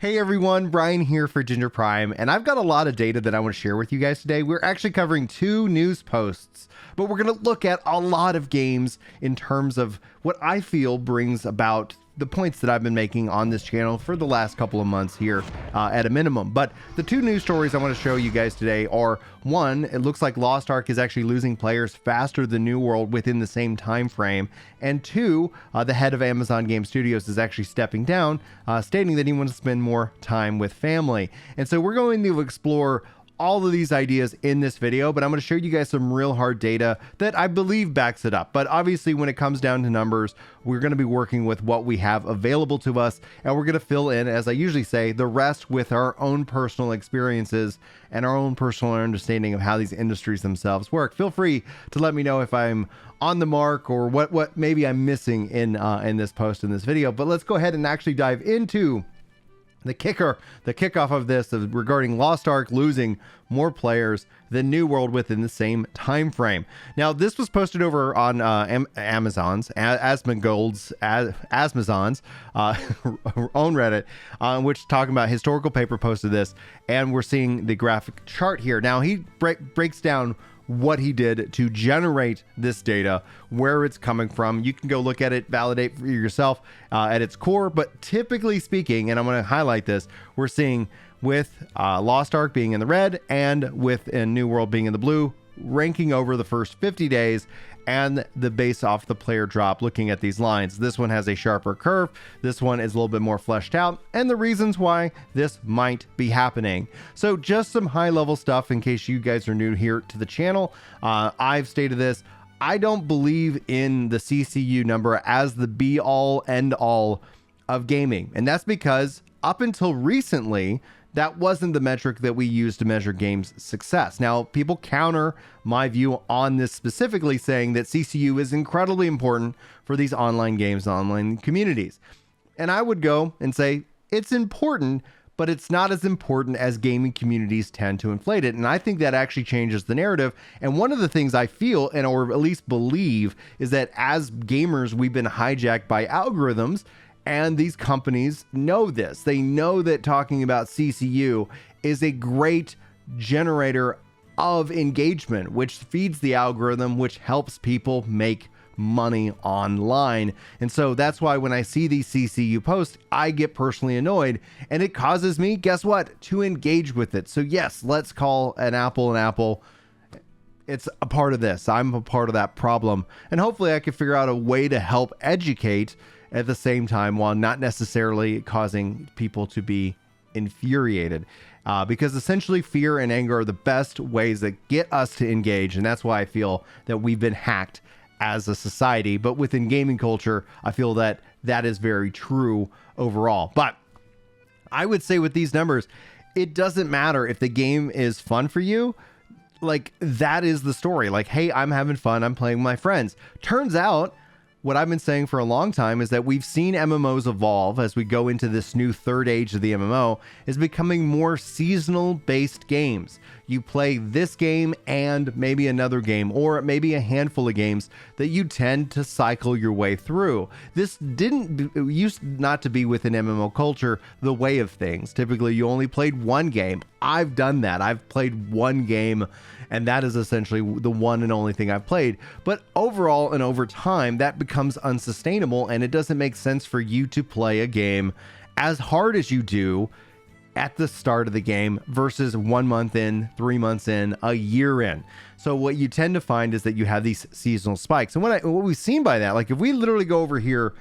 Hey everyone, Brian here for Ginger Prime, and I've got a lot of data that I want to share with you guys today. We're actually covering 2 news posts, but we're going to look at a lot of games in terms of what I feel brings about the points that I've been making on this channel for the last couple of months here at a minimum. But the 2 news stories I want to show you guys today are, one, it looks like Lost Ark is actually losing players faster than New World within the same time frame, and 2, the head of Amazon Game Studios is actually stepping down, stating that he wants to spend more time with family. And so we're going to explore all of these ideas in this video, but I'm going to show you guys some real hard data that I believe backs it up. But obviously when it comes down to numbers, we're going to be working with what we have available to us, and we're going to fill in, as I usually say, the rest with our own personal experiences and our own personal understanding of how these industries themselves work. Feel free to let me know if I'm on the mark or what maybe I'm missing in this post, in this video. But let's go ahead and actually dive into the kickoff of this regarding Lost Ark losing more players than New World within the same time frame. Now, this was posted over on Amazon's own Reddit, which talking about historical paper posted this, and we're seeing the graphic chart here. Now, he breaks down what he did to generate this data, where it's coming from. You can go look at it, validate for yourself at its core. But typically speaking, and I'm going to highlight this, we're seeing with Lost Ark being in the red and with New World being in the blue, ranking over the first 50 days, and the base off the player drop looking at these lines. This one has a sharper curve. This one is a little bit more fleshed out, and the reasons why this might be happening. So just some high level stuff in case you guys are new here to the channel. I've stated this. I don't believe in the CCU number as the be all end all of gaming. And that's because up until recently, that wasn't the metric that we used to measure games' success. Now, people counter my view on this specifically, saying that CCU is incredibly important for these online games and online communities. And I would go and say it's important, but it's not as important as gaming communities tend to inflate it. And I think that actually changes the narrative. And one of the things I feel, and or at least believe, is that as gamers, we've been hijacked by algorithms. And these companies know this. They know that talking about CCU is a great generator of engagement, which feeds the algorithm, which helps people make money online. And so that's why when I see these CCU posts, I get personally annoyed, and it causes me, guess what, to engage with it. So yes, let's call an apple. It's a part of this. I'm a part of that problem. And hopefully I can figure out a way to help educate at the same time, while not necessarily causing people to be infuriated, because essentially fear and anger are the best ways that get us to engage. And that's why I feel that we've been hacked as a society. But within gaming culture, I feel that that is very true overall. But I would say with these numbers, it doesn't matter if the game is fun for you. Like, that is the story. Like, hey, I'm having fun. I'm playing with my friends. Turns out, what I've been saying for a long time is that we've seen MMOs evolve as we go into this new third age of the MMO, is becoming more seasonal based games. You play this game and maybe another game, or maybe a handful of games that you tend to cycle your way through. This used not to be within MMO culture the way of things. Typically you only played one game. I've done that. I've played one game, and that is essentially the one and only thing I've played. But overall and over time, that becomes unsustainable, and it doesn't make sense for you to play a game as hard as you do at the start of the game versus 1 month in, 3 months in, a year in. So what you tend to find is that you have these seasonal spikes. And what we've seen by that, like if we literally go over here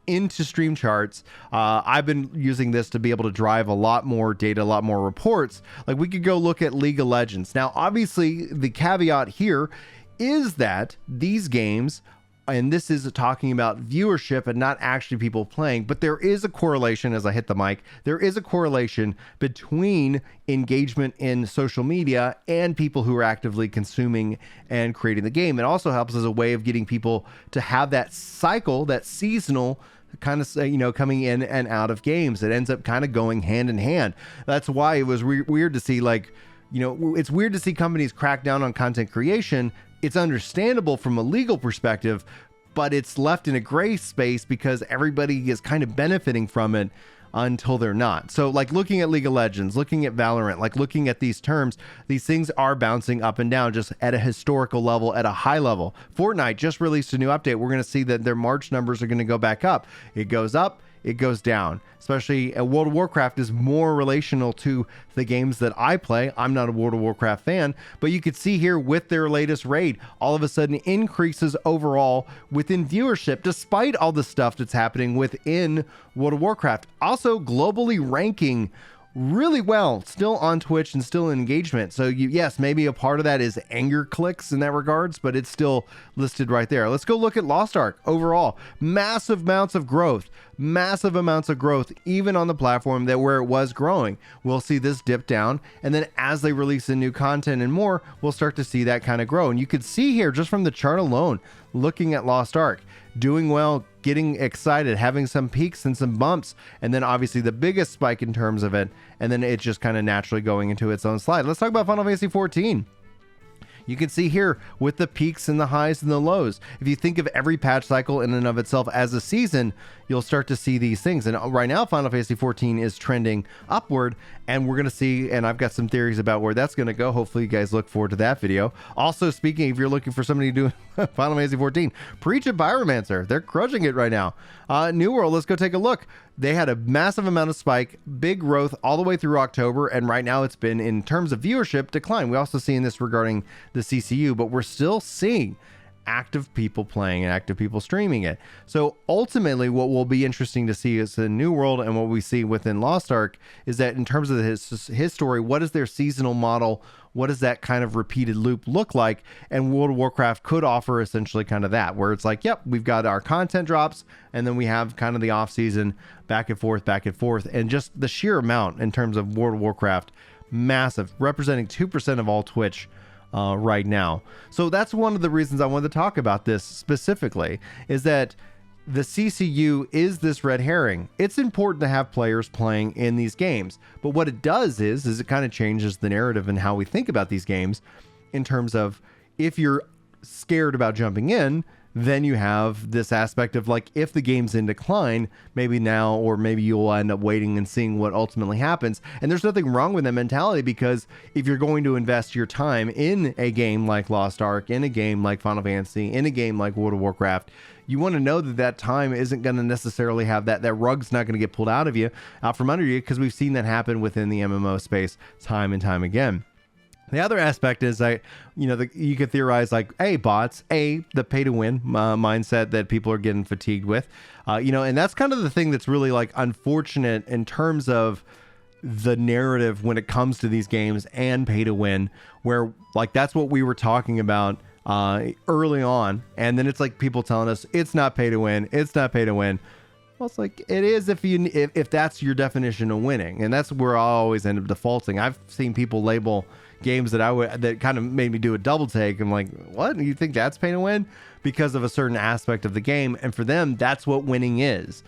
into stream charts, I've been using this to be able to drive a lot more data, a lot more reports. Like we could go look at League of Legends. Now, obviously the caveat here is that these games, and this is talking about viewership and not actually people playing, but there is a correlation, as I hit the mic, there is a correlation between engagement in social media and people who are actively consuming and creating the game. It also helps as a way of getting people to have that cycle, that seasonal kind of, coming in and out of games. It ends up kind of going hand in hand. That's why it was weird to see, like, it's weird to see companies crack down on content creation. It's understandable from a legal perspective, but it's left in a gray space because everybody is kind of benefiting from it until they're not. So like looking at League of Legends, looking at Valorant, like looking at these terms, these things are bouncing up and down just at a historical level, at a high level. Fortnite just released a new update. We're going to see that their March numbers are going to go back up. It goes up, it goes down. Especially World of Warcraft is more relational to the games that I play. I'm not a World of Warcraft fan, but you could see here with their latest raid, all of a sudden increases overall within viewership, despite all the stuff that's happening within World of Warcraft. Also globally ranking really well still on Twitch and still in engagement. So yes, maybe a part of that is anger clicks in that regards, but it's still listed right there. Let's go look at Lost Ark overall. Massive amounts of growth, even on the platform that where it was growing. We'll see this dip down, and then as they release the new content and more, we'll start to see that kind of grow. And you could see here just from the chart alone, looking at Lost Ark, doing well, getting excited, having some peaks and some bumps, and then obviously the biggest spike in terms of it, and then it just kind of naturally going into its own slide. Let's talk about Final Fantasy 14. You can see here with the peaks and the highs and the lows. If you think of every patch cycle in and of itself as a season, you'll start to see these things. And right now, Final Fantasy 14 is trending upward, and we're going to see, and I've got some theories about where that's going to go. Hopefully you guys look forward to that video. Also speaking, if you're looking for somebody to do Final Fantasy 14, Preach at Pyromancer. They're crushing it right now. New World, let's go take a look. They had a massive amount of spike, big growth all the way through October, and right now it's been, in terms of viewership, decline. We also see in this regarding the CCU, but we're still seeing active people playing and active people streaming it. So ultimately what will be interesting to see is in New World, and what we see within Lost Ark is that in terms of his story, what is their seasonal model? What does that kind of repeated loop look like? And World of Warcraft could offer essentially kind of that, where it's like, yep, we've got our content drops, and then we have kind of the off season back and forth, and just the sheer amount in terms of World of Warcraft, massive, representing 2% of all Twitch right now. So that's one of the reasons I wanted to talk about this specifically, is that the CCU is this red herring. It's important to have players playing in these games, but what it does is it kind of changes the narrative and how we think about these games, in terms of if you're scared about jumping in, then you have this aspect of like, if the game's in decline, maybe now, or maybe you'll end up waiting and seeing what ultimately happens. And there's nothing wrong with that mentality, because if you're going to invest your time in a game like Lost Ark, in a game like Final Fantasy, in a game like World of Warcraft, you want to know that that time isn't going to necessarily have that rug's not going to get pulled out from under you, because we've seen that happen within the MMO space time and time again. The other aspect is that, you could theorize like, bots, the pay to win mindset that people are getting fatigued with, and that's kind of the thing that's really like unfortunate in terms of the narrative when it comes to these games and pay to win, where like that's what we were talking about early on. And then it's like people telling us it's not pay to win. It's not pay to win. Well, it's like it is if that's your definition of winning, and that's where I always end up defaulting. I've seen people label games that kind of made me do a double take. I'm like, what? You think that's pay to win? Because of a certain aspect of the game, and for them, that's what winning is.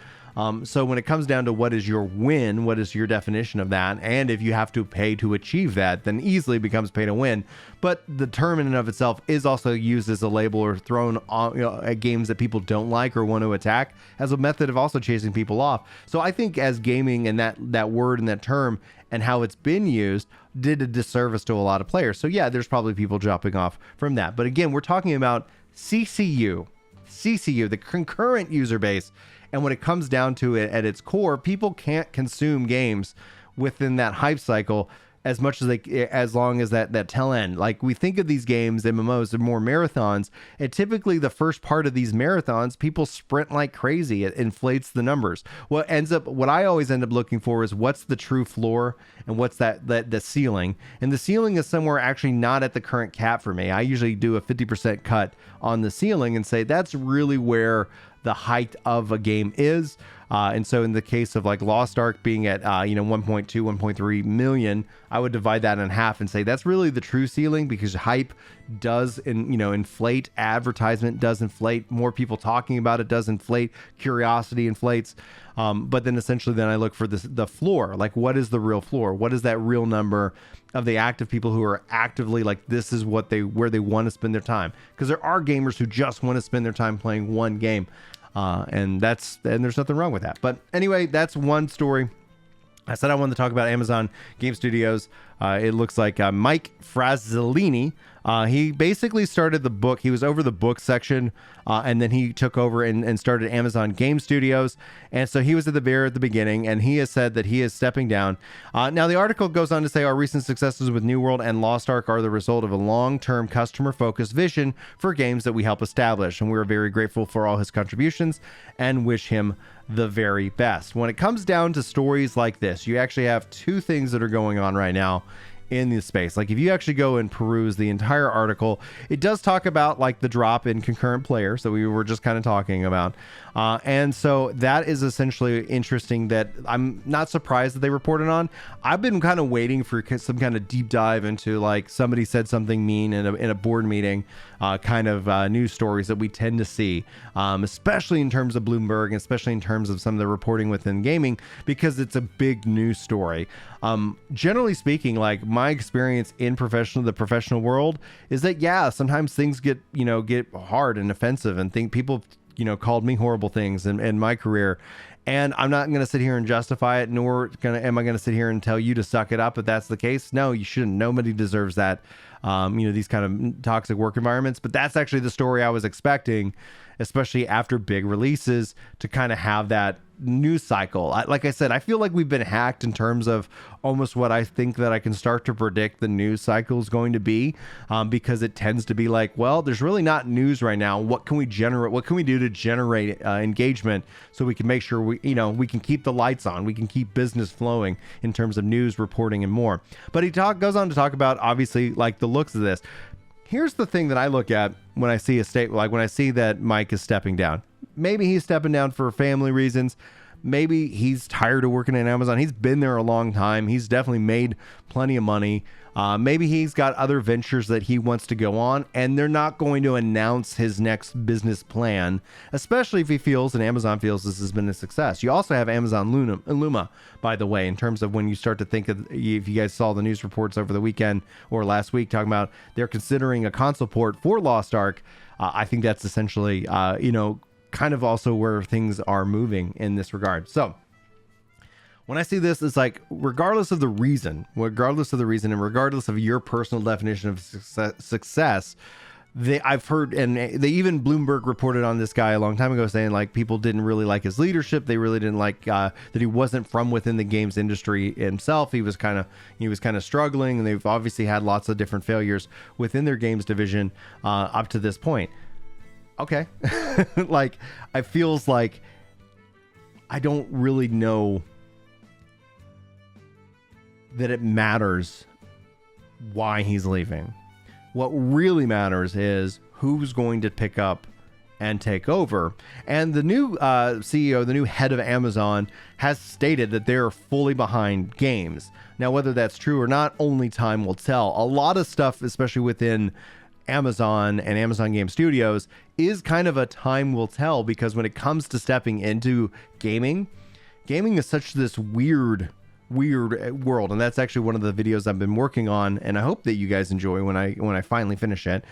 So when it comes down to what is your win, what is your definition of that, and if you have to pay to achieve that, then easily becomes pay to win. But the term in and of itself is also used as a label or thrown on, at games that people don't like or want to attack, as a method of also chasing people off. So I think as gaming and that word and that term and how it's been used did a disservice to a lot of players. So yeah, there's probably people dropping off from that. But again, we're talking about CCU, the concurrent user base. And when it comes down to it at its core, people can't consume games within that hype cycle as much as long as that tail end. Like, we think of these games, MMOs, they're more marathons, and typically the first part of these marathons, people sprint like crazy. It inflates the numbers. What I always end up looking for is what's the true floor and what's the ceiling. And the ceiling is somewhere actually not at the current cap for me. I usually do a 50% cut on the ceiling and say that's really where the height of a game is. And so in the case of like Lost Ark being at 1.2, 1.3 million, I would divide that in half and say that's really the true ceiling, because hype does inflate, advertisement does inflate, more people talking about it does inflate, curiosity inflates. But then essentially I look for the floor, like what is the real floor? What is that real number of the active people who are actively like, this is where they want to spend their time? Because there are gamers who just want to spend their time playing one game. And there's nothing wrong with that. But anyway, that's one story. I said I wanted to talk about Amazon Game Studios. It looks like Mike Frazzolini, he basically started the book. He was over the book section, and then he took over and started Amazon Game Studios. And so he was at the beginning, and he has said that he is stepping down. Now, the article goes on to say our recent successes with New World and Lost Ark are the result of a long-term customer-focused vision for games that we help establish. And we're very grateful for all his contributions and wish him the very best. When it comes down to stories like this, you actually have two things that are going on right now in this space. Like if you actually go and peruse the entire article, it does talk about like the drop in concurrent players that we were just kind of talking about. And so that is essentially interesting that I'm not surprised that they reported on. I've been kind of waiting for some kind of deep dive into like somebody said something mean in a board meeting kind of news stories that we tend to see, especially in terms of Bloomberg, and especially in terms of some of the reporting within gaming, because it's a big news story. Generally speaking, like my experience in the professional world is that, yeah, sometimes things get hard and offensive, and people, called me horrible things in my career. And I'm not going to sit here and justify it, nor am I going to sit here and tell you to suck it up if that's the case. No, you shouldn't. Nobody deserves that, these kind of toxic work environments. But that's actually the story I was expecting, especially after big releases, to kind of have that news cycle. Like I said, I feel like we've been hacked in terms of almost what I think that I can start to predict the news cycle is going to be, because it tends to be like, well, there's really not news right now. What can we generate? What can we do to generate engagement so we can make sure we can keep the lights on, we can keep business flowing in terms of news reporting and more. But he goes on to talk about obviously like the looks of this. Here's the thing that I look at when I see when I see that Mike is stepping down. Maybe he's stepping down for family reasons. Maybe he's tired of working at Amazon. He's been there a long time. He's definitely made plenty of money. Maybe he's got other ventures that he wants to go on, and they're not going to announce his next business plan, especially if he feels and Amazon feels this has been a success. You also have Amazon Luma, by the way, in terms of when you start to think of, if you guys saw the news reports over the weekend or last week talking about they're considering a console port for Lost Ark. I think that's essentially, kind of also where things are moving in this regard. So when I see this, it's like, regardless of the reason, and regardless of your personal definition of success, I've heard, and they even Bloomberg reported on this guy a long time ago saying like people didn't really like his leadership. They really didn't like that he wasn't from within the games industry himself. He was kind of struggling, and they've obviously had lots of different failures within their games division up to this point. Okay. Like, I feels like I don't really know that it matters why he's leaving. What really matters is who's going to pick up and take over. And the new CEO, the new head of Amazon, has stated that they're fully behind games. Now, whether that's true or not, only time will tell. A lot of stuff, especially within Amazon and Amazon Game Studios, is kind of a time will tell, because when it comes to stepping into gaming is such this weird world. And that's actually one of the videos I've been working on, and I hope that you guys enjoy when I finally finish it.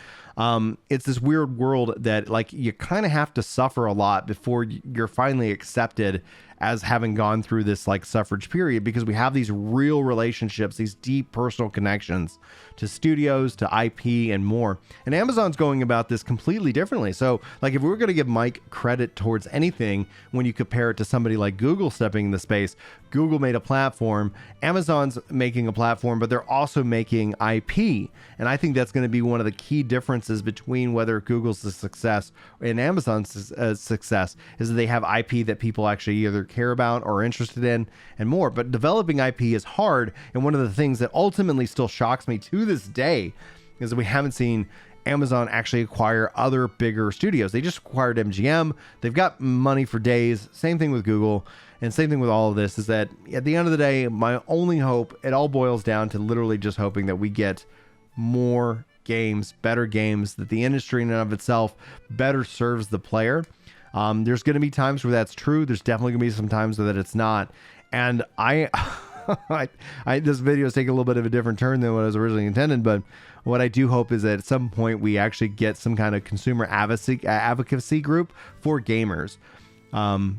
It's this weird world that like you kind of have to suffer a lot before you're finally accepted as having gone through this like suffrage period, because we have these real relationships, these deep personal connections to studios, to IP and more. And Amazon's going about this completely differently. So like if we were going to give Mike credit towards anything, when you compare it to somebody like Google stepping in the space, Google made a platform, Amazon's making a platform, but they're also making IP. And I think that's going to be one of the key differences between whether Google's a success and Amazon's success, is that they have IP that people actually either care about or are interested in and more. But developing IP is hard. And one of the things that ultimately still shocks me to this day is that we haven't seen Amazon actually acquire other bigger studios. They just acquired MGM. They've got money for days. Same thing with Google. And same thing with all of this, is that at the end of the day, my only hope, it all boils down to literally just hoping that we get more games, better games, that the industry in and of itself better serves the player. There's going to be times where that's true. There's definitely going to be some times that it's not. And I This video is taking a little bit of a different turn than what I was originally intended, but what I do hope is that at some point we actually get some kind of consumer advocacy group for gamers.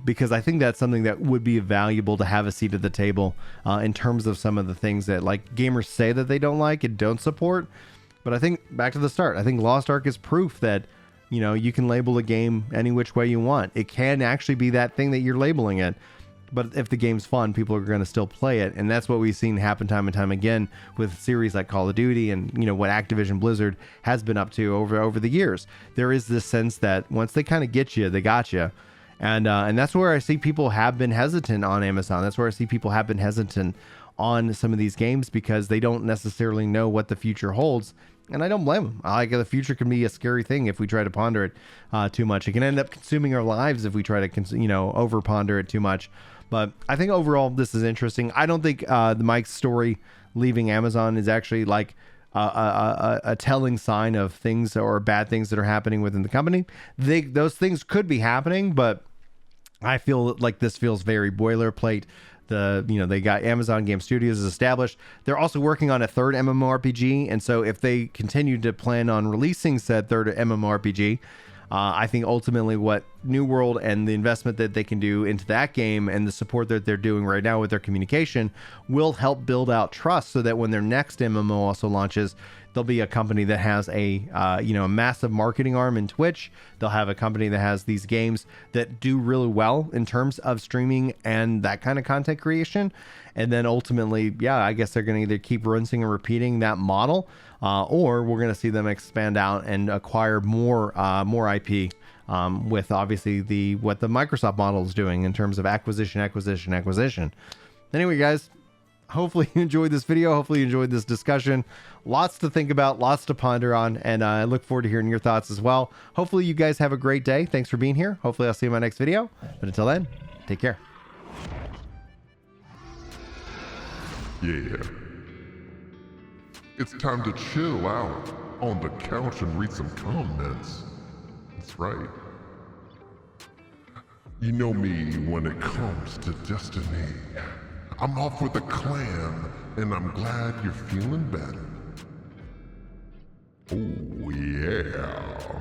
Because I think that's something that would be valuable to have a seat at the table in terms of some of the things that like gamers say that they don't like and don't support. But I think back to the start, I think Lost Ark is proof that, you know, you can label a game any which way you want. It can actually be that thing that you're labeling it. But if the game's fun, people are going to still play it. And that's what we've seen happen time and time again with series like Call of Duty and, you know, what Activision Blizzard has been up to over the years. There is this sense that once they kind of get you, they got you. And that's where I see people have been hesitant on Amazon. That's where I see people have been hesitant on some of these games because they don't necessarily know what the future holds. And I don't blame them. Like, the future can be a scary thing if we try to ponder it too much. It can end up consuming our lives if we try to, you know, over ponder it too much. But I think overall this is interesting. I don't think the Mike's story leaving Amazon is actually like a telling sign of things or bad things that are happening within the company. Those things could be happening, but I feel like this feels very boilerplate. They got Amazon Game Studios established. They're also working on a third MMORPG, and so if they continue to plan on releasing said third MMORPG, I think ultimately what New World and the investment that they can do into that game and the support that they're doing right now with their communication will help build out trust so that when their next MMO also launches, there'll be a company that has a massive marketing arm in Twitch. They'll have a company that has these games that do really well in terms of streaming and that kind of content creation. And then ultimately, I guess they're going to either keep rinsing and repeating that model, or we're going to see them expand out and acquire more IP with obviously what the Microsoft model is doing in terms of acquisition. Anyway, guys, hopefully you enjoyed this video. Hopefully you enjoyed this discussion. Lots to think about, lots to ponder on, and I look forward to hearing your thoughts as well. Hopefully you guys have a great day. Thanks for being here. Hopefully I'll see you in my next video. But until then, take care. Yeah. It's time to chill out on the couch and read some comments. That's right. You know me when it comes to Destiny. I'm off with a clan, and I'm glad you're feeling better. Oh, yeah.